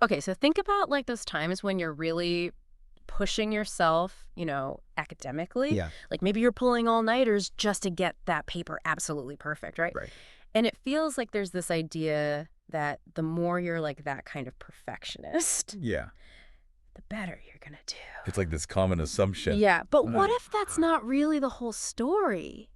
Okay, so think about like those times when you're really pushing yourself, academically. Yeah. Like maybe you're pulling all-nighters just to get that paper absolutely perfect, right? Right. And it feels like there's this idea that the more you're like that kind of perfectionist, Yeah. the better you're gonna do. It's like this common assumption. Yeah, but what Right. if that's not really the whole story?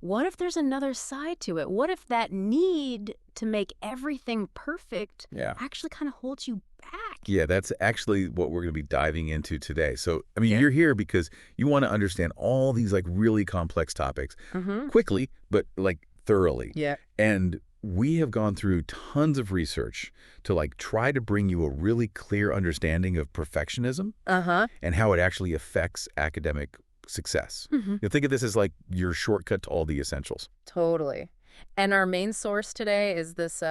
What if there's another side to it? What if that need to make everything perfect Yeah. actually kind of holds you back? Yeah, that's actually what we're going to be diving into today. So, I mean, Yeah. you're here because you want to understand all these like really complex topics Mm-hmm. quickly, but like thoroughly. Yeah. And we have gone through tons of research to like try to bring you a really clear understanding of perfectionism Uh-huh. and how it actually affects academic success. Mm-hmm. You'll think of this as like your shortcut to all the essentials. Totally. And our main source today is this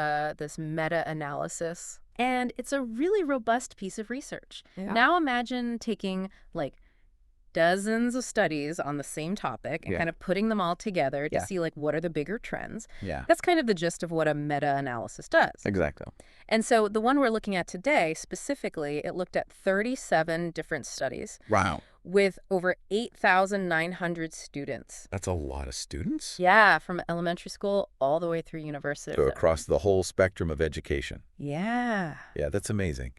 meta-analysis. And it's a really robust piece of research. Yeah. Now imagine taking like dozens of studies on the same topic and Yeah. kind of putting them all together to Yeah. see like what are the bigger trends. Yeah. That's kind of the gist of what a meta-analysis does. Exactly. And so the one we're looking at today, specifically, it looked at 37 different studies Wow. with over 8,900 students. That's a lot of students. Yeah, from elementary school all the way through university. So across the whole spectrum of education. Yeah. Yeah, that's amazing.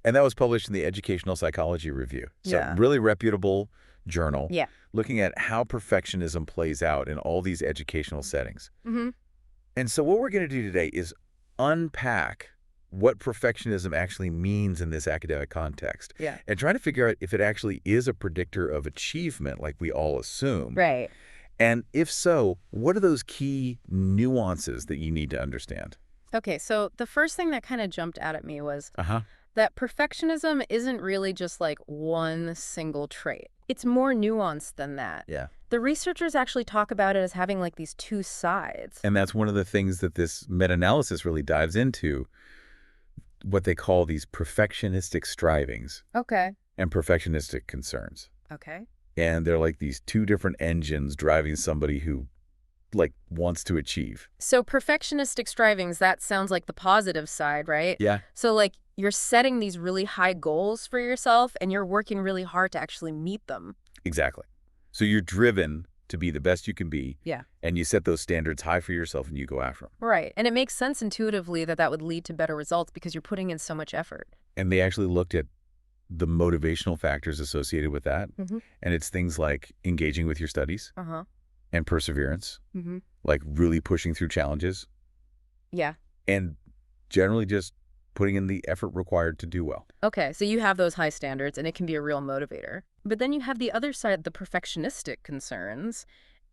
And that was published in the Educational Psychology Review. So Yeah. really reputable journal Yeah. looking at how perfectionism plays out in all these educational settings. Mm-hmm. And so what we're going to do today is unpack what perfectionism actually means in this academic context Yeah. and try to figure out if it actually is a predictor of achievement like we all assume. Right. And if so, what are those key nuances that you need to understand? Okay, so the first thing that kind of jumped out at me was Uh-huh. that perfectionism isn't really just like one single trait. It's more nuanced than that. Yeah. The researchers actually talk about it as having like these two sides. And that's one of the things that this meta-analysis really dives into, what they call these perfectionistic strivings Okay. and perfectionistic concerns. Okay. And they're like these two different engines driving somebody who like wants to achieve. So perfectionistic strivings, that sounds like the positive side, right? Yeah. So like you're setting these really high goals for yourself and you're working really hard to actually meet them. Exactly. So you're driven to be the best you can be. Yeah. And you set those standards high for yourself and you go after them. Right. And it makes sense intuitively that that would lead to better results because you're putting in so much effort. And they actually looked at the motivational factors associated with that. Mm-hmm. And it's things like engaging with your studies Uh-huh. and perseverance, Mm-hmm. like really pushing through challenges Yeah. and generally just putting in the effort required to do well. Okay, so you have those high standards and it can be a real motivator. But then you have the other side, the perfectionistic concerns,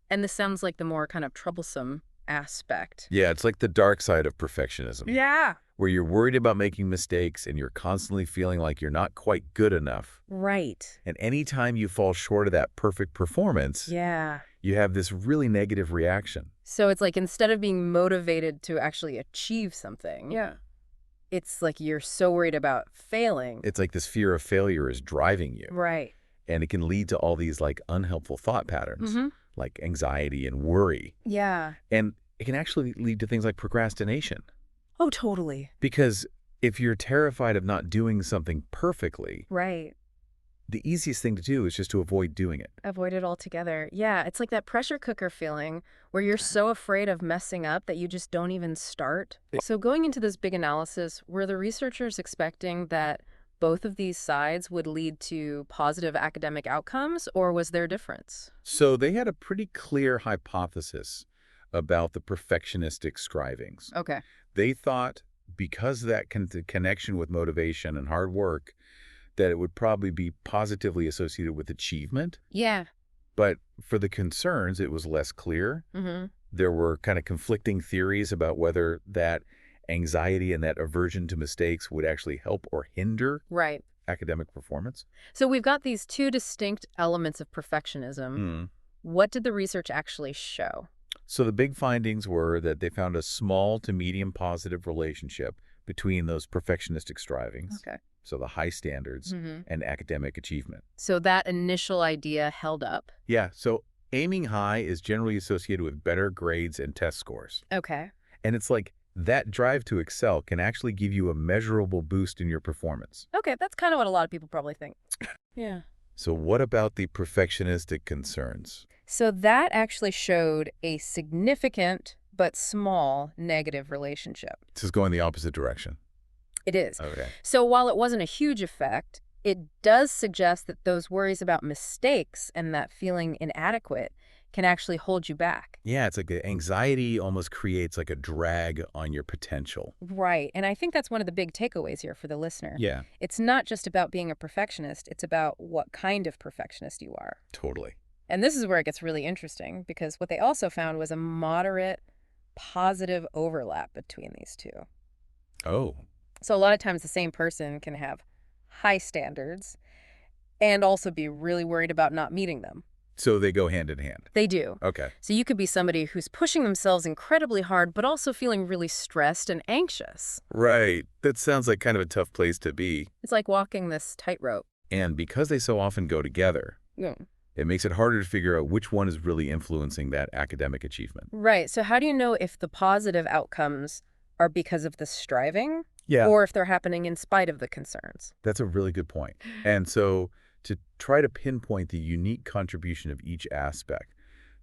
and this sounds like the more kind of troublesome aspect. Yeah, it's like the dark side of perfectionism. Yeah. Where you're worried about making mistakes and you're constantly feeling like you're not quite good enough. Right. And anytime you fall short of that perfect performance, Yeah. you have this really negative reaction. So it's like instead of being motivated to actually achieve something, it's like you're so worried about failing. It's like this fear of failure is driving you. Right. And it can lead to all these like unhelpful thought patterns, Mm-hmm. like anxiety and worry. Yeah. And it can actually lead to things like procrastination. Oh, totally. Because if you're terrified of not doing something perfectly, Right. the easiest thing to do is just to avoid doing it. Avoid it altogether. Yeah, it's like that pressure cooker feeling where you're so afraid of messing up that you just don't even start. So going into this big analysis, were the researchers expecting that both of these sides would lead to positive academic outcomes, or was there a difference? So they had a pretty clear hypothesis about the perfectionistic strivings. Okay. They thought because of that connection with motivation and hard work, that it would probably be positively associated with achievement. Yeah. But for the concerns, it was less clear. Mm-hmm. There were kind of conflicting theories about whether that anxiety and that aversion to mistakes would actually help or hinder Right. academic performance. So we've got these two distinct elements of perfectionism. Mm. What did the research actually show? So the big findings were that they found a small to medium positive relationship between those perfectionistic strivings, Okay. so the high standards, Mm-hmm. and academic achievement. So that initial idea held up. Yeah, so aiming high is generally associated with better grades and test scores. Okay. And it's like that drive to excel can actually give you a measurable boost in your performance. Okay, that's kind of what a lot of people probably think. Yeah. So what about the perfectionistic concerns? So that actually showed a significant but small negative relationship. This is going the opposite direction. It is. Okay. So while it wasn't a huge effect, it does suggest that those worries about mistakes and that feeling inadequate can actually hold you back. Yeah, it's like the anxiety almost creates like a drag on your potential. Right. And I think that's one of the big takeaways here for the listener. Yeah, It's not just about being a perfectionist, it's about what kind of perfectionist you are. totally. And this is where it gets really interesting because what they also found was a moderate positive overlap between these two. Oh, So a lot of times the same person can have high standards and also be really worried about not meeting them. so they go hand in hand. They do. Okay. So you could be somebody who's pushing themselves incredibly hard, but also feeling really stressed and anxious. Right. That sounds like kind of a tough place to be. It's like walking this tightrope. And because they so often go together, Yeah. it makes it harder to figure out which one is really influencing that academic achievement. Right. So how do you know if the positive outcomes are because of the striving Yeah. or if they're happening in spite of the concerns? That's a really good point. And so to try to pinpoint the unique contribution of each aspect,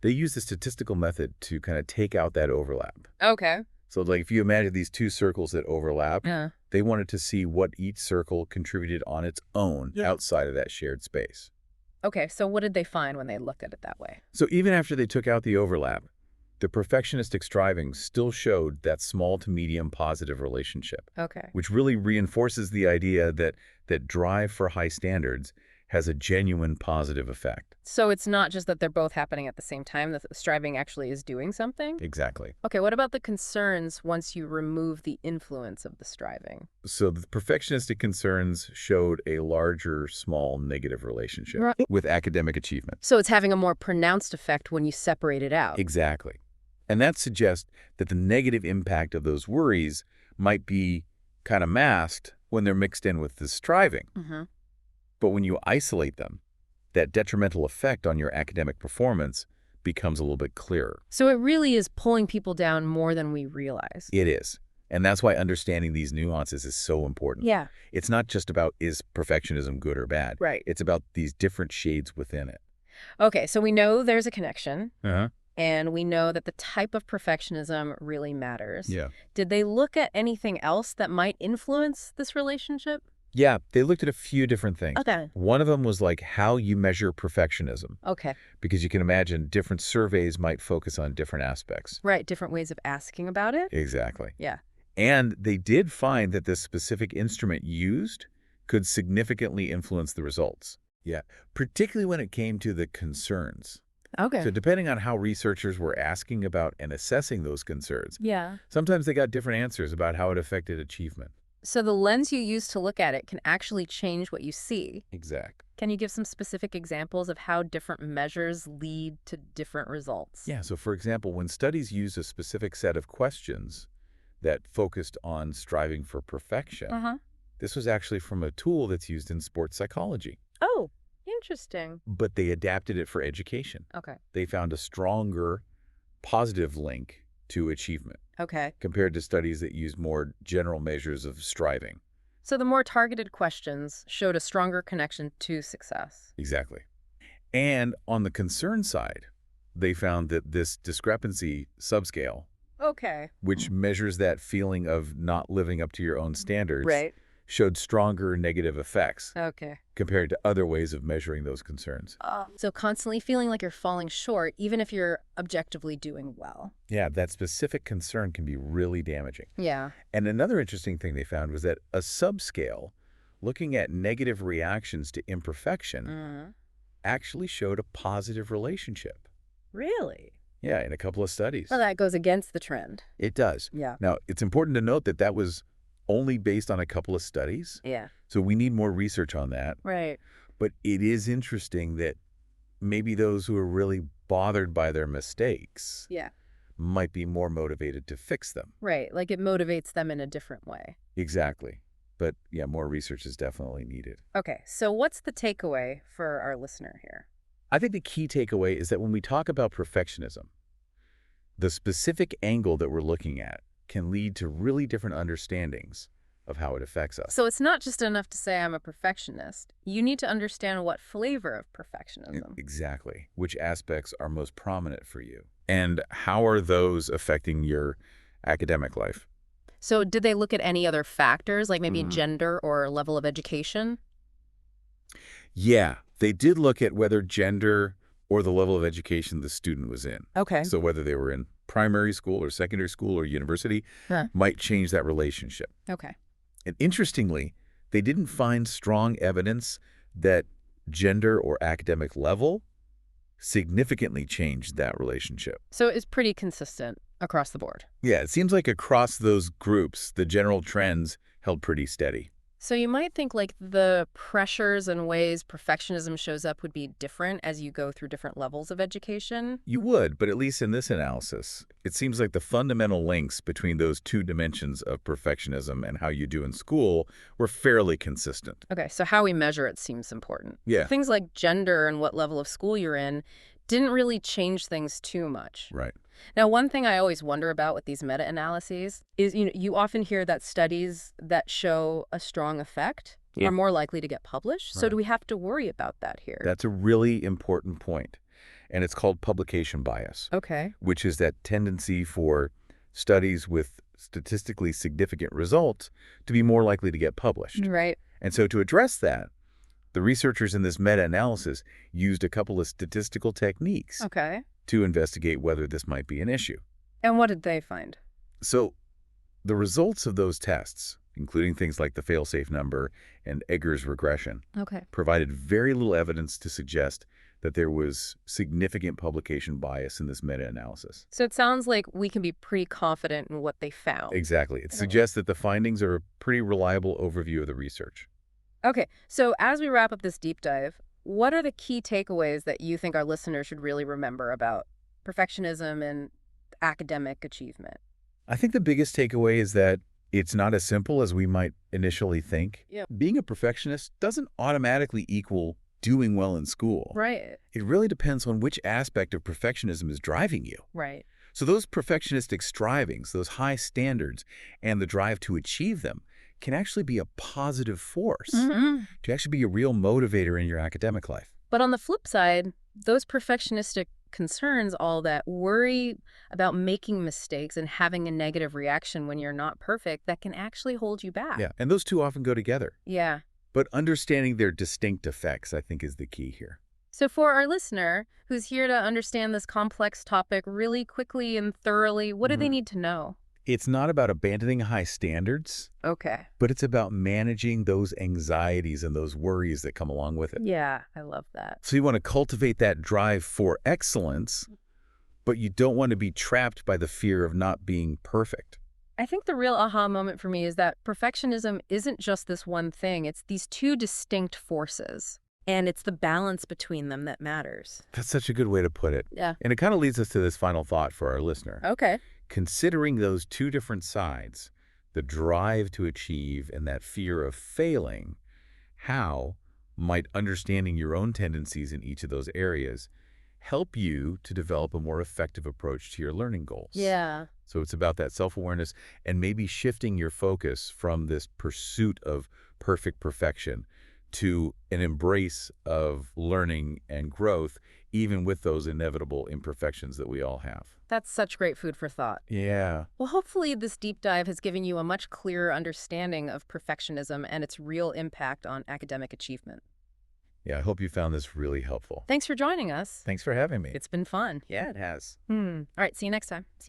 they use the statistical method to kind of take out that overlap. Okay. So like if you imagine these two circles that overlap, Yeah. they wanted to see what each circle contributed on its own Yeah. outside of that shared space. Okay. So what did they find when they looked at it that way? So even after they took out the overlap, the perfectionistic striving still showed that small to medium positive relationship, Okay. which really reinforces the idea that drive for high standards has a genuine positive effect. So it's not just that they're both happening at the same time, that the striving actually is doing something? Exactly. Okay, what about the concerns once you remove the influence of the striving? So the perfectionistic concerns showed a larger, small negative relationship Right. with academic achievement. So it's having a more pronounced effect when you separate it out. Exactly. And that suggests that the negative impact of those worries might be kind of masked when they're mixed in with the striving. Mm-hmm. But when you isolate them, that detrimental effect on your academic performance becomes a little bit clearer. So it really is pulling people down more than we realize. It is. And that's why understanding these nuances is so important. Yeah. It's not just about is perfectionism good or bad. Right. It's about these different shades within it. Okay, so we know there's a connection, Uh-huh. and we know that the type of perfectionism really matters. Yeah. Did they look at anything else that might influence this relationship? Yeah, they looked at a few different things. Okay. One of them was like how you measure perfectionism, Okay. because you can imagine different surveys might focus on different aspects. Right, different ways of asking about it? Exactly. Yeah. And they did find that this specific instrument used could significantly influence the results. Yeah, particularly when it came to the concerns. Okay. So depending on how researchers were asking about and assessing those concerns, Yeah. sometimes they got different answers about how it affected achievement. So the lens you use to look at it can actually change what you see. Exact. Can you give some specific examples of how different measures lead to different results? Yeah, so for example, when studies use a specific set of questions that focused on striving for perfection, Uh-huh. this was actually from a tool that's used in sports psychology, Oh, interesting. but they adapted it for education. Okay. They found a stronger positive link to achievement Okay. compared to studies that use more general measures of striving. So the more targeted questions showed a stronger connection to success. Exactly. And on the concern side, they found that this discrepancy subscale, Okay. which measures that feeling of not living up to your own standards, Right. showed stronger negative effects Okay. compared to other ways of measuring those concerns. So constantly feeling like you're falling short, even if you're objectively doing well. Yeah, that specific concern can be really damaging. Yeah. And another interesting thing they found was that a subscale, looking at negative reactions to imperfection, Mm-hmm. actually showed a positive relationship. Really? Yeah, in a couple of studies. Well, that goes against the trend. It does. Yeah. Now, it's important to note that that was only based on a couple of studies, Yeah. so we need more research on that. Right. But it is interesting that maybe those who are really bothered by their mistakes Yeah. might be more motivated to fix them. Right. Like it motivates them in a different way. Exactly. But yeah, more research is definitely needed. Okay. So what's the takeaway for our listener here? I think the key takeaway is that when we talk about perfectionism, the specific angle that we're looking at can lead to really different understandings of how it affects us. So it's not just enough to say I'm a perfectionist. You need to understand what flavor of perfectionism. Exactly. Which aspects are most prominent for you? And how are those affecting your academic life? So did they look at any other factors, like maybe Mhm. gender or level of education? Yeah, they did look at whether gender or the level of education the student was in. Okay. So whether they were in primary school or secondary school or university Huh. might change that relationship. Okay. And interestingly, they didn't find strong evidence that gender or academic level significantly changed that relationship. So it's pretty consistent across the board. Yeah, it seems like across those groups, the general trends held pretty steady. So you might think like the pressures and ways perfectionism shows up would be different as you go through different levels of education. You would, but at least in this analysis, it seems like the fundamental links between those two dimensions of perfectionism and how you do in school were fairly consistent. Okay, so how we measure it seems important. Yeah, Things like gender and what level of school you're in didn't really change things too much. right. Now, one thing I always wonder about with these meta-analyses is, you often hear that studies that show a strong effect Yeah. are more likely to get published. So Right. do we have to worry about that here? That's a really important point, and it's called publication bias, Okay. which is that tendency for studies with statistically significant results to be more likely to get published. Right. And so to address that, the researchers in this meta-analysis used a couple of statistical techniques Okay. to investigate whether this might be an issue. And what did they find? So the results of those tests, including things like the fail-safe number and Egger's regression, Okay. provided very little evidence to suggest that there was significant publication bias in this meta-analysis. So it sounds like we can be pretty confident in what they found. Exactly. It suggests that the findings are a pretty reliable overview of the research. Okay. So as we wrap up this deep dive, what are the key takeaways that you think our listeners should really remember about perfectionism and academic achievement? I think the biggest takeaway is that it's not as simple as we might initially think. Yeah. Being a perfectionist doesn't automatically equal doing well in school. Right. It really depends on which aspect of perfectionism is driving you. Right. So those perfectionistic strivings, those high standards, and the drive to achieve them can actually be a positive force, Mhm. to actually be a real motivator in your academic life. But on the flip side, those perfectionistic concerns, all that worry about making mistakes and having a negative reaction when you're not perfect, that can actually hold you back. Yeah, and those two often go together. Yeah. But understanding their distinct effects, I think, is the key here. So for our listener who's here to understand this complex topic really quickly and thoroughly, what do they need to know? It's not about abandoning high standards, Okay. but it's about managing those anxieties and those worries that come along with it. Yeah, I love that. So you want to cultivate that drive for excellence, but you don't want to be trapped by the fear of not being perfect. I think the real aha moment for me is that perfectionism isn't just this one thing. It's these two distinct forces, and it's the balance between them that matters. That's such a good way to put it. Yeah. And it kind of leads us to this final thought for our listener. Okay. Considering those two different sides, the drive to achieve and that fear of failing, how might understanding your own tendencies in each of those areas help you to develop a more effective approach to your learning goals? Yeah. So it's about that self-awareness and maybe shifting your focus from this pursuit of perfect perfection to an embrace of learning and growth, even with those inevitable imperfections that we all have. That's such great food for thought. Yeah. Well, hopefully this deep dive has given you a much clearer understanding of perfectionism and its real impact on academic achievement. Yeah, I hope you found this really helpful. Thanks for joining us. Thanks for having me. It's been fun. Yeah, it has. All right, see you next time. See you.